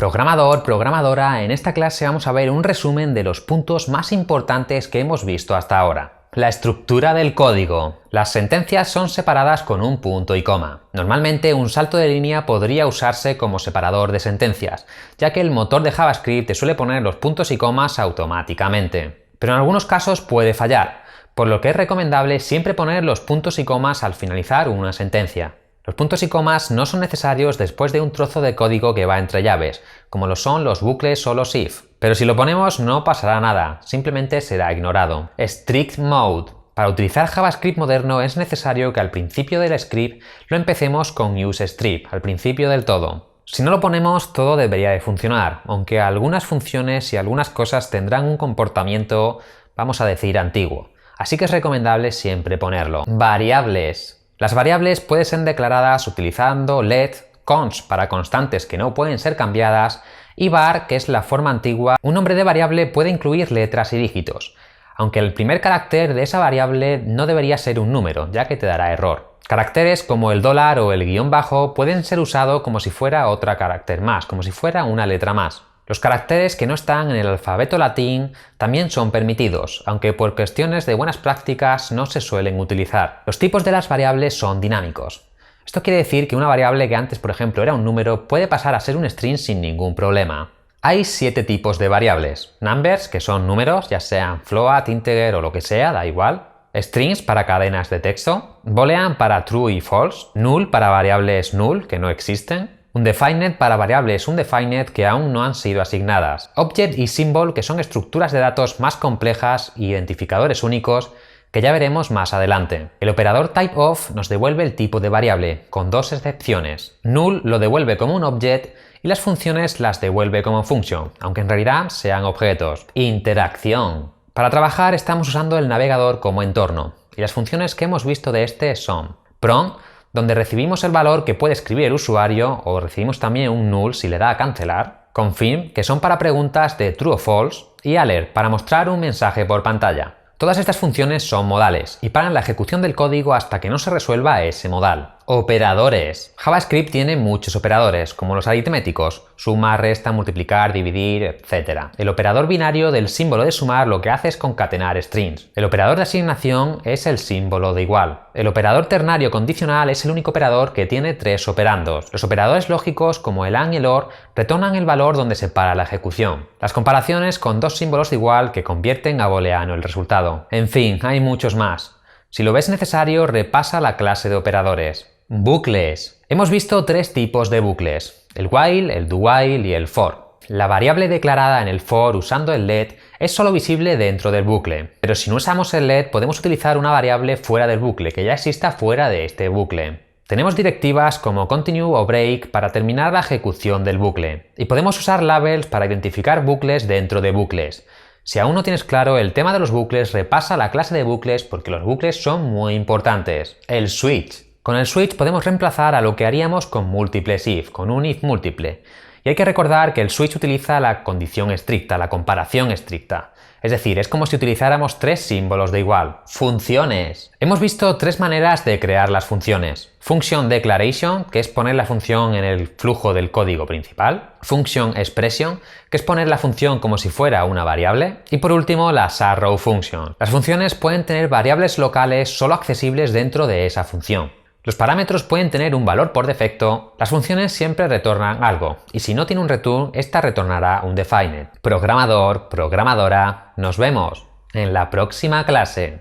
Programador, programadora, en esta clase vamos a ver un resumen de los puntos más importantes que hemos visto hasta ahora. La estructura del código. Las sentencias son separadas con un punto y coma. Normalmente un salto de línea podría usarse como separador de sentencias, ya que el motor de JavaScript te suele poner los puntos y comas automáticamente. Pero en algunos casos puede fallar, por lo que es recomendable siempre poner los puntos y comas al finalizar una sentencia. Los puntos y comas no son necesarios después de un trozo de código que va entre llaves, como lo son los bucles o los if. Pero si lo ponemos no pasará nada, simplemente será ignorado. Strict Mode. Para utilizar JavaScript moderno es necesario que al principio del script lo empecemos con useStrip, al principio del todo. Si no lo ponemos, todo debería de funcionar, aunque algunas funciones y algunas cosas tendrán un comportamiento, vamos a decir, antiguo. Así que es recomendable siempre ponerlo. Variables. Las variables pueden ser declaradas utilizando let, const para constantes que no pueden ser cambiadas y var, que es la forma antigua. Un nombre de variable puede incluir letras y dígitos, aunque el primer carácter de esa variable no debería ser un número, ya que te dará error. Caracteres como el dólar o el guión bajo pueden ser usados como si fuera otro carácter más, como si fuera una letra más. Los caracteres que no están en el alfabeto latín también son permitidos, aunque por cuestiones de buenas prácticas no se suelen utilizar. Los tipos de las variables son dinámicos. Esto quiere decir que una variable que antes, por ejemplo, era un número puede pasar a ser un string sin ningún problema. Hay 7 tipos de variables. Numbers, que son números, ya sean float, integer o lo que sea, da igual. Strings para cadenas de texto. Boolean para true y false. Null para variables null, que no existen. Undefined para variables undefined que aún no han sido asignadas. Object y symbol, que son estructuras de datos más complejas e identificadores únicos que ya veremos más adelante. El operador typeof nos devuelve el tipo de variable, con dos excepciones. Null lo devuelve como un object y las funciones las devuelve como function, aunque en realidad sean objetos. Interacción. Para trabajar estamos usando el navegador como entorno, y las funciones que hemos visto de este son prompt, donde recibimos el valor que puede escribir el usuario, o recibimos también un null si le da a cancelar. Confirm, que son para preguntas de true o false, y alert, para mostrar un mensaje por pantalla. Todas estas funciones son modales y paran la ejecución del código hasta que no se resuelva ese modal. Operadores. JavaScript tiene muchos operadores, como los aritméticos, suma, resta, multiplicar, dividir, etc. El operador binario del símbolo de sumar lo que hace es concatenar strings. El operador de asignación es el símbolo de igual. El operador ternario condicional es el único operador que tiene 3 operandos. Los operadores lógicos, como el and y el or, retornan el valor donde se para la ejecución. Las comparaciones con dos símbolos de igual que convierten a booleano el resultado. En fin, hay muchos más. Si lo ves necesario, repasa la clase de operadores. Bucles. Hemos visto 3 tipos de bucles, el while, el do while y el for. La variable declarada en el for usando el let es solo visible dentro del bucle, pero si no usamos el let podemos utilizar una variable fuera del bucle que ya exista fuera de este bucle. Tenemos directivas como continue o break para terminar la ejecución del bucle, y podemos usar labels para identificar bucles dentro de bucles. Si aún no tienes claro el tema de los bucles, repasa la clase de bucles porque los bucles son muy importantes. El switch. Con el switch podemos reemplazar a lo que haríamos con múltiples if, con un if múltiple. Y hay que recordar que el switch utiliza la condición estricta, la comparación estricta. Es decir, es como si utilizáramos 3 símbolos de igual. Funciones. Hemos visto 3 maneras de crear las funciones. Function declaration, que es poner la función en el flujo del código principal. Function expression, que es poner la función como si fuera una variable. Y por último, las arrow function. Las funciones pueden tener variables locales solo accesibles dentro de esa función. Los parámetros pueden tener un valor por defecto, las funciones siempre retornan algo, y si no tiene un return, esta retornará un defined. Programador, programadora, nos vemos en la próxima clase.